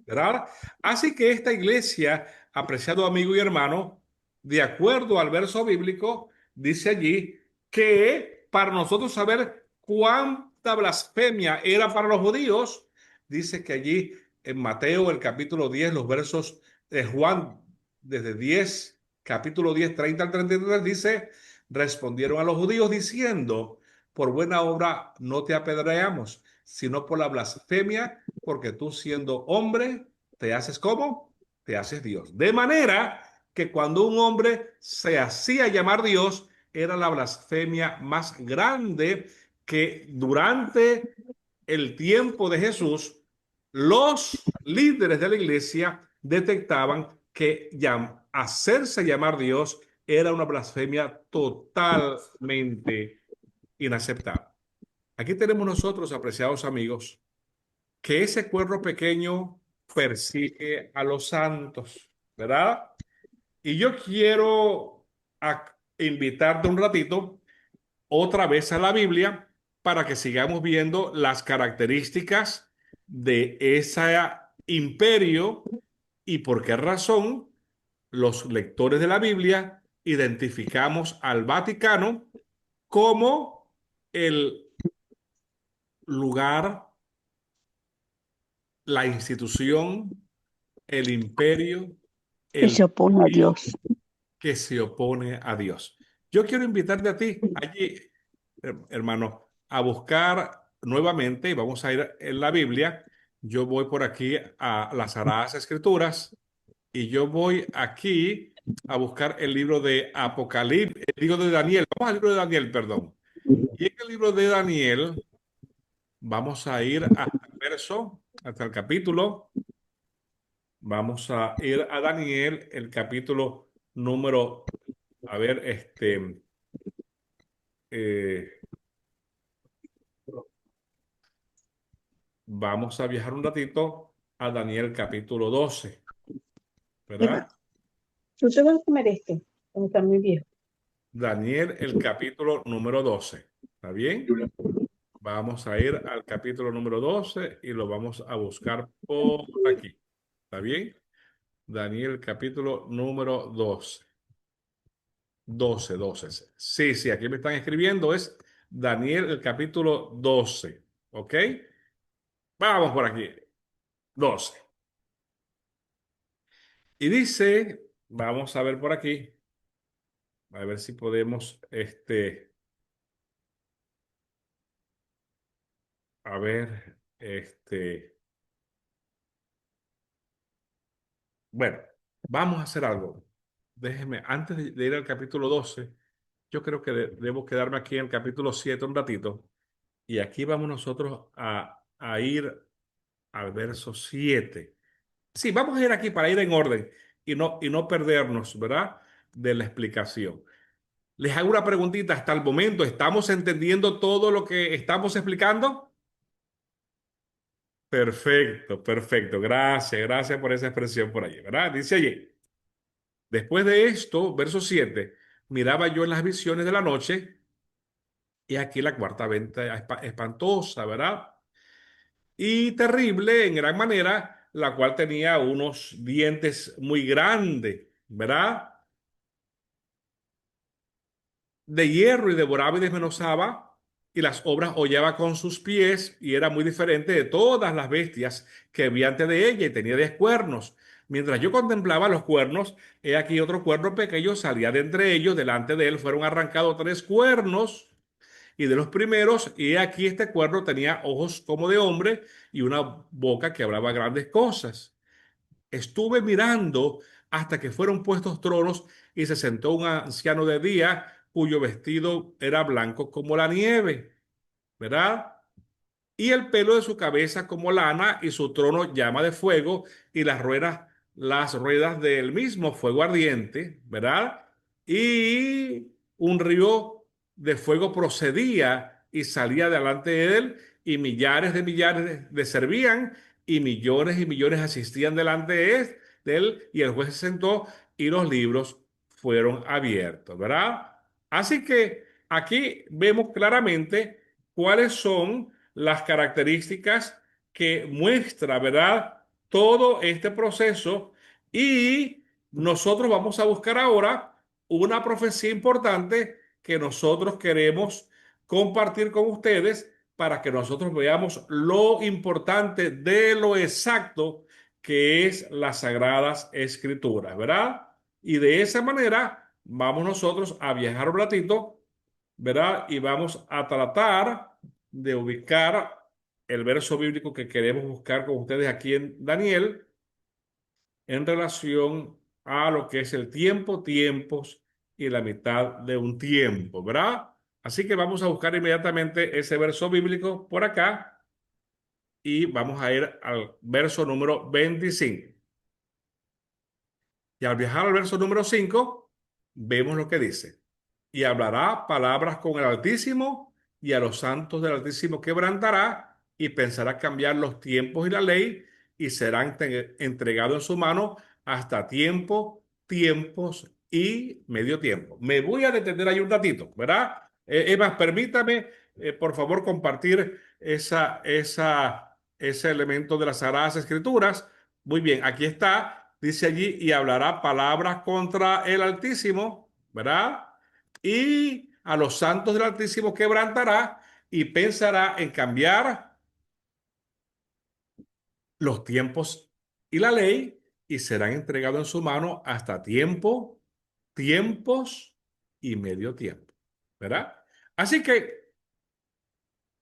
¿verdad? Así que esta iglesia, apreciado amigo y hermano, de acuerdo al verso bíblico, dice allí que para nosotros saber cuánta blasfemia era para los judíos, dice que allí en Mateo, el capítulo 10, los versos de Juan, desde 10, capítulo 10, 30 al 33, dice, respondieron a los judíos diciendo, por buena obra no te apedreamos, sino por la blasfemia, porque tú siendo hombre, te haces ¿cómo? Te haces Dios. De manera que cuando un hombre se hacía llamar Dios, era la blasfemia más grande que durante el tiempo de Jesús, los líderes de la iglesia detectaban que hacerse llamar Dios era una blasfemia totalmente inaceptable. Aquí tenemos nosotros, apreciados amigos, que ese cuerno pequeño persigue a los santos, ¿verdad? Y yo quiero invitarte un ratito otra vez a la Biblia para que sigamos viendo las características de ese imperio y por qué razón los lectores de la Biblia identificamos al Vaticano como el lugar, la institución, el imperio, Que se el opone a país Dios. que se opone a Dios. Yo quiero invitarte a ti allí, hermano, a buscar nuevamente, y vamos a ir en la Biblia. Yo voy por aquí a las Sagradas Escrituras y yo voy aquí a buscar el libro de Apocalipsis, el libro de Daniel. Vamos al libro de Daniel, perdón. Y en el libro de Daniel vamos a ir hasta el verso, hasta el capítulo. Vamos a ir a Daniel, el capítulo número, a ver, eh, vamos a viajar un ratito a Daniel capítulo 12, Eva, ¿verdad? tú te vas a comer este, como está muy viejo. Daniel, el capítulo número 12, ¿está bien? Vamos a ir al capítulo número 12 y lo vamos a buscar por aquí, ¿está bien? Daniel, capítulo número 12. 12, 12. Sí, sí, aquí me están escribiendo, es Daniel, el capítulo 12, ¿ok? Vamos por aquí, 12. Y dice, vamos a ver por aquí, a ver si podemos, a ver, bueno, vamos a hacer algo. Déjeme, antes de ir al capítulo 12, yo creo que debo quedarme aquí en el capítulo 7 un ratito. Y aquí vamos nosotros a ir al verso 7. Sí, vamos a ir aquí para ir en orden y no perdernos, ¿verdad? De la explicación. Les hago una preguntita. Hasta el momento, ¿estamos entendiendo todo lo que estamos explicando? Perfecto, perfecto. Gracias, gracias por esa expresión por allí, ¿verdad? Dice allí, después de esto, verso 7, miraba yo en las visiones de la noche y aquí la cuarta venta espantosa, ¿verdad? Y terrible en gran manera, la cual tenía unos dientes muy grandes, ¿verdad? De hierro y devoraba y desmenuzaba, y las obras hollaba con sus pies, y era muy diferente de todas las bestias que había antes de ella, y tenía 10 cuernos. Mientras yo contemplaba los cuernos, he aquí otro cuerno pequeño salía de entre ellos, delante de él fueron arrancados 3 cuernos, y de los primeros, y he aquí este cuerno tenía ojos como de hombre, y una boca que hablaba grandes cosas. Estuve mirando hasta que fueron puestos tronos y se sentó un anciano de día cuyo vestido era blanco como la nieve, ¿verdad? Y el pelo de su cabeza como lana y su trono llama de fuego y las ruedas del mismo fuego ardiente, ¿verdad? Y un río de fuego procedía y salía delante de él y millares le servían y millones asistían delante de él y el juez se sentó y los libros fueron abiertos, ¿verdad? Así que aquí vemos claramente cuáles son las características que muestra, ¿verdad? Todo este proceso y nosotros vamos a buscar ahora una profecía importante que nosotros queremos compartir con ustedes para que nosotros veamos lo importante de lo exacto que es las Sagradas Escrituras, ¿verdad? Y de esa manera vamos nosotros a viajar un ratito, ¿verdad? Y vamos a tratar de ubicar el verso bíblico que queremos buscar con ustedes aquí en Daniel en relación a lo que es el tiempo, tiempos y la mitad de un tiempo, ¿verdad? Así que vamos a buscar inmediatamente ese verso bíblico por acá y vamos a ir al verso número 25. Y al viajar al verso número 5 vemos lo que dice. Y hablará palabras con el Altísimo, y a los santos del Altísimo quebrantará, y pensará cambiar los tiempos y la ley, y serán entregados en su mano hasta tiempo, tiempos y medio tiempo. Me voy a detener ahí un ratito, ¿verdad? Eva, permítame, por favor, compartir ese elemento de las Sagradas Escrituras. Muy bien, aquí está, dice allí, y hablará palabras contra el Altísimo, ¿verdad? Y a los santos del Altísimo quebrantará y pensará en cambiar los tiempos y la ley y serán entregados en su mano hasta tiempo, tiempos y medio tiempo, ¿verdad? Así que,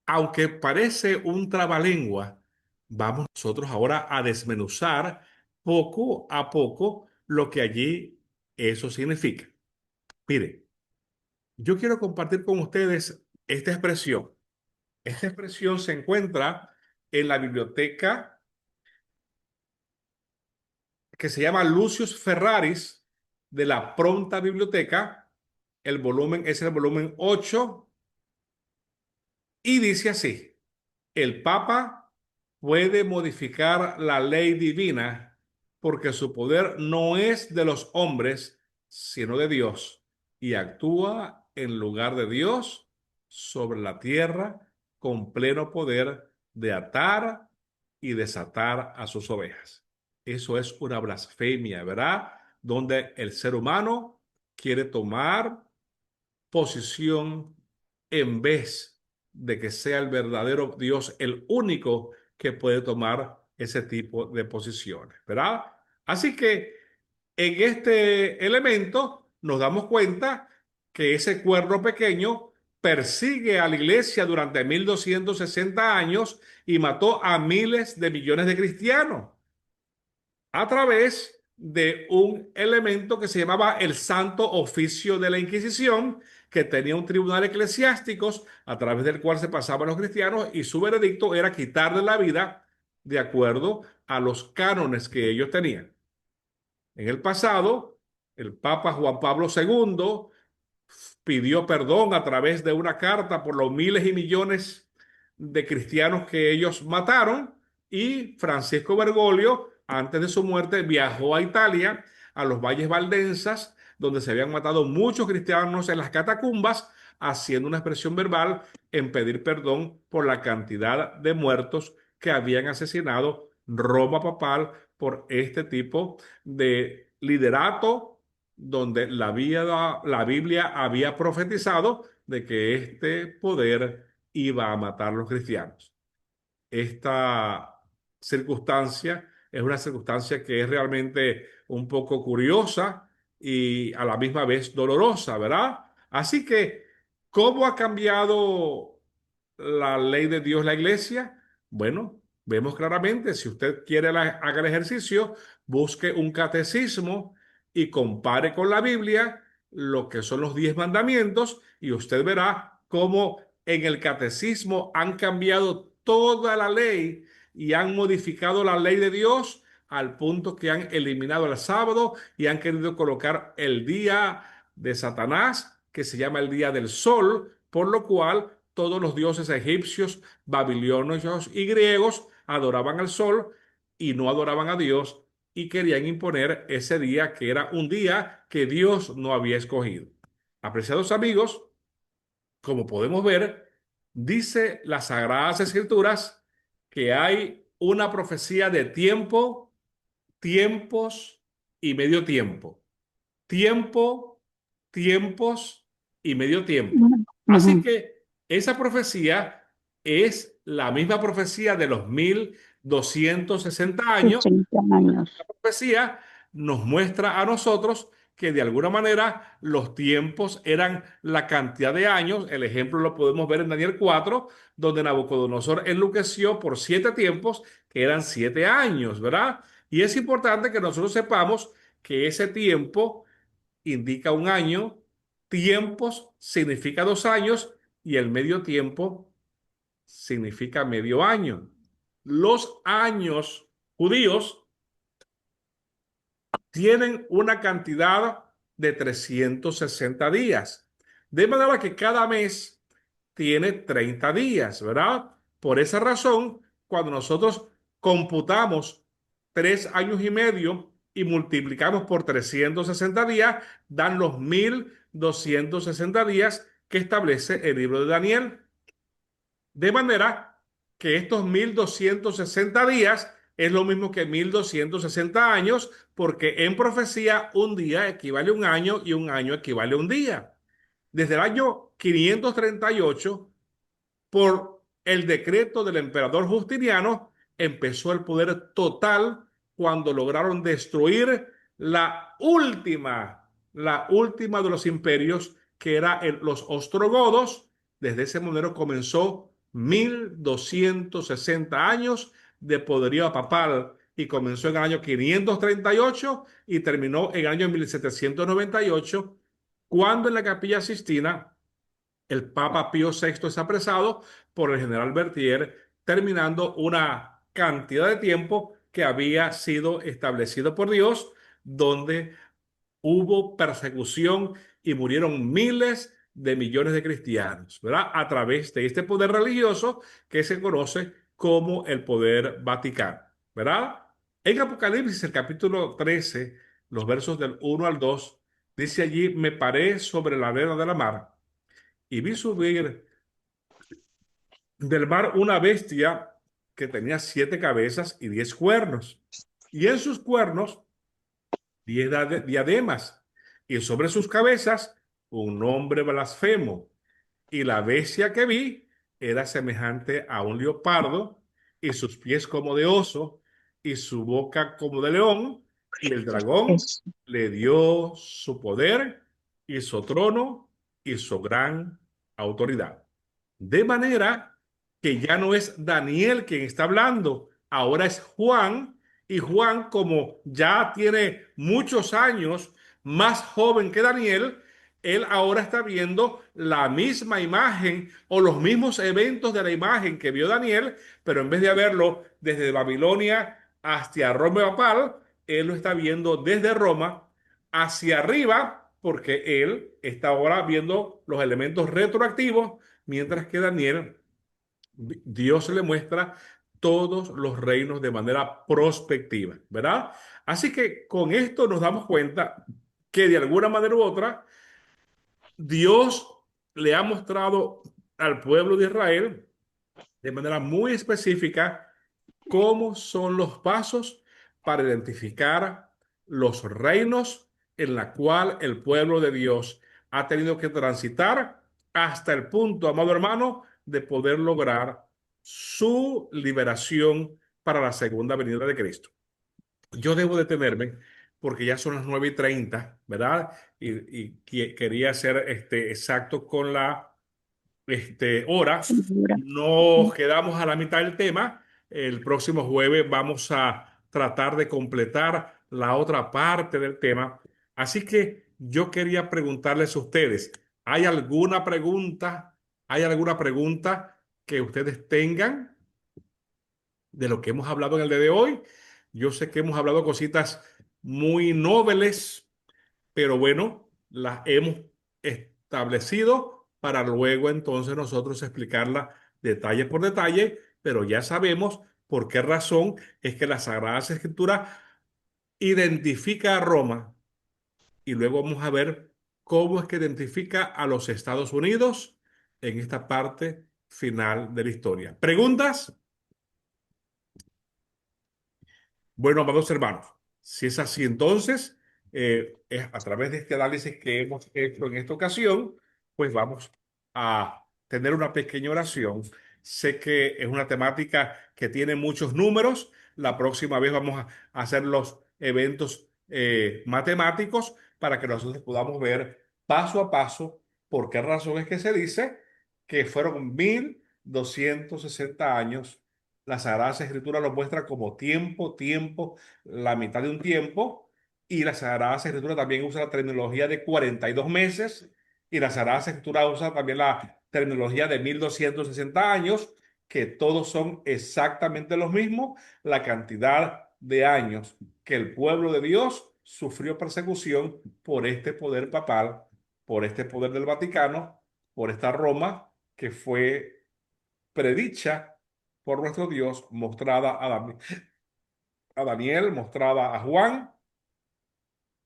aunque parece un trabalengua, vamos nosotros ahora a desmenuzar poco a poco lo que allí eso significa. Mire, yo quiero compartir con ustedes esta expresión. Esta expresión se encuentra en la biblioteca que se llama Lucius Ferraris de la Pronta Biblioteca. El volumen es el volumen 8 y dice así: el Papa puede modificar la ley divina porque su poder no es de los hombres, sino de Dios, y actúa en lugar de Dios sobre la tierra con pleno poder de atar y desatar a sus ovejas. Eso es una blasfemia, ¿verdad? Donde el ser humano quiere tomar posición en vez de que sea el verdadero Dios el único que puede tomar ese tipo de posiciones, ¿verdad? Así que en este elemento nos damos cuenta que ese cuerno pequeño persigue a la iglesia durante 1260 años y mató a miles de millones de cristianos a través de un elemento que se llamaba el Santo Oficio de la Inquisición, que tenía un tribunal eclesiástico a través del cual se pasaban los cristianos y su veredicto era quitarle la vida de acuerdo a los cánones que ellos tenían. En el pasado, el Papa Juan Pablo II pidió perdón a través de una carta por los miles y millones de cristianos que ellos mataron, y Francisco Bergoglio, antes de su muerte, viajó a Italia, a los valles valdensas, donde se habían matado muchos cristianos en las catacumbas, haciendo una expresión verbal en pedir perdón por la cantidad de muertos que habían asesinado Roma papal por este tipo de liderato, donde la Biblia había profetizado de que este poder iba a matar a los cristianos. Esta circunstancia es una circunstancia que es realmente un poco curiosa y a la misma vez dolorosa, ¿verdad? Así que, ¿cómo ha cambiado la ley de Dios la iglesia? Bueno, vemos claramente, si usted quiere haga el ejercicio, busque un catecismo y compare con la Biblia lo que son los 10 mandamientos, y usted verá cómo en el catecismo han cambiado toda la ley y han modificado la ley de Dios al punto que han eliminado el sábado y han querido colocar el día de Satanás, que se llama el día del sol, por lo cual todos los dioses egipcios, babilonios y griegos adoraban al sol y no adoraban a Dios, y querían imponer ese día que era un día que Dios no había escogido. Apreciados amigos, como podemos ver, dice las Sagradas Escrituras que hay una profecía de tiempo, tiempos y medio tiempo. Tiempo, tiempos y medio tiempo. Así que esa profecía es la misma profecía de los 1260 años. 80 años. La profecía nos muestra a nosotros que de alguna manera los tiempos eran la cantidad de años. El ejemplo lo podemos ver en Daniel 4, donde Nabucodonosor enloqueció por 7 tiempos, que eran 7 años, ¿verdad? Y es importante que nosotros sepamos que ese tiempo indica un año, tiempos significa 2 años y el medio tiempo significa medio año. Los años judíos tienen una cantidad de 360 días, de manera que cada mes tiene 30 días, ¿verdad? Por esa razón, cuando nosotros computamos 3 años y medio y multiplicamos por 360 días, dan los 1260 días que establece el libro de Daniel. De manera que estos 1260 días es lo mismo que 1260 años, porque en profecía un día equivale a un año y un año equivale a un día. Desde el año 538, por el decreto del emperador Justiniano, empezó el poder total cuando lograron destruir la última de los imperios, que era los ostrogodos. Desde ese momento comenzó 1260 años de poderío papal, y comenzó en el año 538 y terminó en el año 1798, cuando en la Capilla Sistina el Papa Pío VI es apresado por el general Berthier, terminando una cantidad de tiempo que había sido establecido por Dios, donde hubo persecución y murieron miles de millones de cristianos, ¿verdad? A través de este poder religioso que se conoce como el poder Vaticano, ¿verdad? En Apocalipsis, el capítulo 13, los versos del 1 al 2, dice allí: me paré sobre la arena de la mar y vi subir del mar una bestia que tenía 7 cabezas y 10 cuernos, y en sus cuernos 10 diademas, y sobre sus cabezas un nombre blasfemo. Y la bestia que vi era semejante a un leopardo, y sus pies como de oso, y su boca como de león. Y el dragón Es- le dio su poder y su trono y su gran autoridad. De manera que ya no es Daniel quien está hablando, ahora es Juan. Y Juan, como ya tiene muchos años más joven que Daniel, él ahora está viendo la misma imagen o los mismos eventos de la imagen que vio Daniel, pero en vez de verlo desde Babilonia hacia Roma papal, él lo está viendo desde Roma hacia arriba, porque él está ahora viendo los elementos retroactivos, mientras que Daniel, Dios le muestra todos los reinos de manera prospectiva, ¿verdad? Así que con esto nos damos cuenta que de alguna manera u otra, Dios le ha mostrado al pueblo de Israel de manera muy específica cómo son los pasos para identificar los reinos en la cual el pueblo de Dios ha tenido que transitar hasta el punto, amado hermano, de poder lograr su liberación para la segunda venida de Cristo. Yo debo detenerme porque ya son las 9:30, ¿verdad? Y quería ser exacto con la hora. Nos quedamos a la mitad del tema. El próximo jueves vamos a tratar de completar la otra parte del tema. Así que yo quería preguntarles a ustedes, ¿hay alguna pregunta? ¿Hay alguna pregunta que ustedes tengan de lo que hemos hablado en el día de hoy? Yo sé que hemos hablado cositas muy nobles, pero bueno, las hemos establecido para luego entonces nosotros explicarla detalle por detalle, pero ya sabemos por qué razón es que la Sagrada Escritura identifica a Roma y luego vamos a ver cómo es que identifica a los Estados Unidos en esta parte final de la historia. ¿Preguntas? Bueno, amados hermanos, si es así, entonces, es a través de este análisis que hemos hecho en esta ocasión, pues vamos a tener una pequeña oración. Sé que es una temática que tiene muchos números. La próxima vez vamos a hacer los eventos matemáticos para que nosotros podamos ver paso a paso por qué razón es que se dice que fueron 1260 años. La Sagrada Escritura lo muestra como tiempo, tiempo, la mitad de un tiempo, y la Sagrada Escritura también usa la terminología de 42 meses, y la Sagrada Escritura usa también la terminología de 1260 años, que todos son exactamente los mismos, la cantidad de años que el pueblo de Dios sufrió persecución por este poder papal, por este poder del Vaticano, por esta Roma que fue predicha por nuestro Dios, mostrada a Daniel, mostrada a Juan,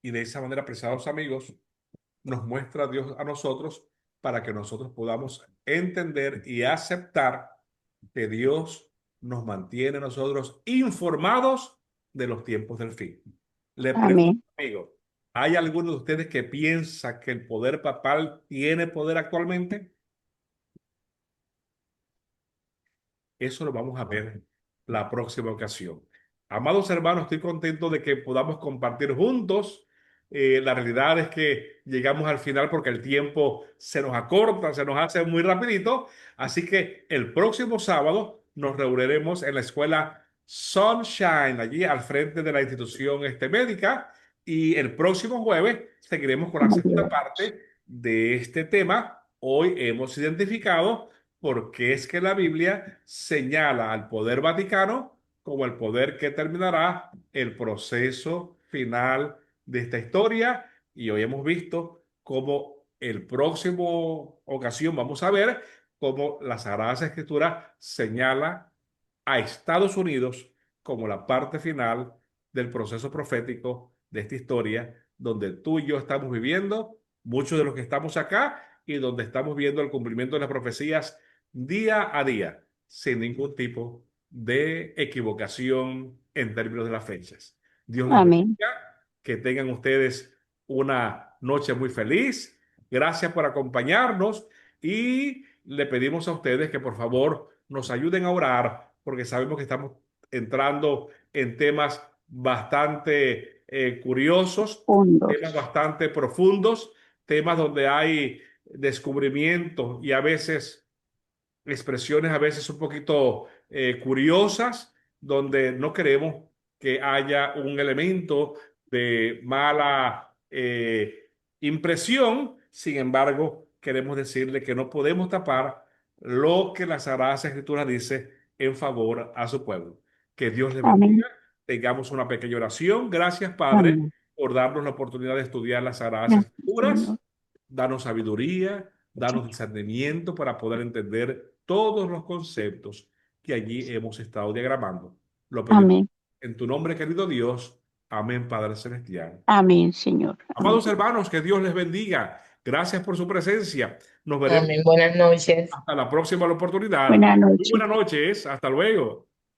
y de esa manera, apreciados amigos, nos muestra Dios a nosotros para que nosotros podamos entender y aceptar que Dios nos mantiene a nosotros informados de los tiempos del fin. Le pregunto, Amén. amigo, ¿hay alguno de ustedes que piensa que el poder papal tiene poder actualmente? Eso lo vamos a ver la próxima ocasión. Amados hermanos, estoy contento de que podamos compartir juntos. La realidad es que llegamos al final porque el tiempo se nos acorta, se nos hace muy rapidito. Así que el próximo sábado nos reuniremos en la escuela Sunshine, allí al frente de la institución médica. Y el próximo jueves seguiremos con la segunda parte de este tema. Hoy hemos identificado porque es que la Biblia señala al poder Vaticano como el poder que terminará el proceso final de esta historia. Y hoy hemos visto cómo el próximo ocasión vamos a ver cómo la Sagrada Escritura señala a Estados Unidos como la parte final del proceso profético de esta historia, donde tú y yo estamos viviendo, muchos de los que estamos acá, y donde estamos viendo el cumplimiento de las profecías día a día, sin ningún tipo de equivocación en términos de las fechas. Dios les Amén. bendiga, que tengan ustedes una noche muy feliz. Gracias por acompañarnos y le pedimos a ustedes que por favor nos ayuden a orar, porque sabemos que estamos entrando en temas bastante curiosos, temas Fondos. bastante profundos, temas donde hay descubrimientos y a veces expresiones a veces un poquito curiosas, donde no queremos que haya un elemento de mala impresión, Sin embargo, queremos decirle que no podemos tapar lo que la Sagrada Escritura dice en favor a su pueblo. Que Dios le bendiga. Amén. Tengamos una pequeña oración. Gracias, Padre, Amén. por darnos la oportunidad de estudiar las Sagradas Gracias, Escrituras. Señor. Danos sabiduría, danos Señor. discernimiento para poder entender todos los conceptos que allí hemos estado diagramando. Lo pedimos Amén. en tu nombre, querido Dios. Amén, Padre Celestial. Amén, Señor. Amén. Amados hermanos, que Dios les bendiga. Gracias por su presencia. Nos veremos Amén. Buenas noches. hasta la próxima oportunidad. Buenas Muy noches. buenas noches. Hasta luego.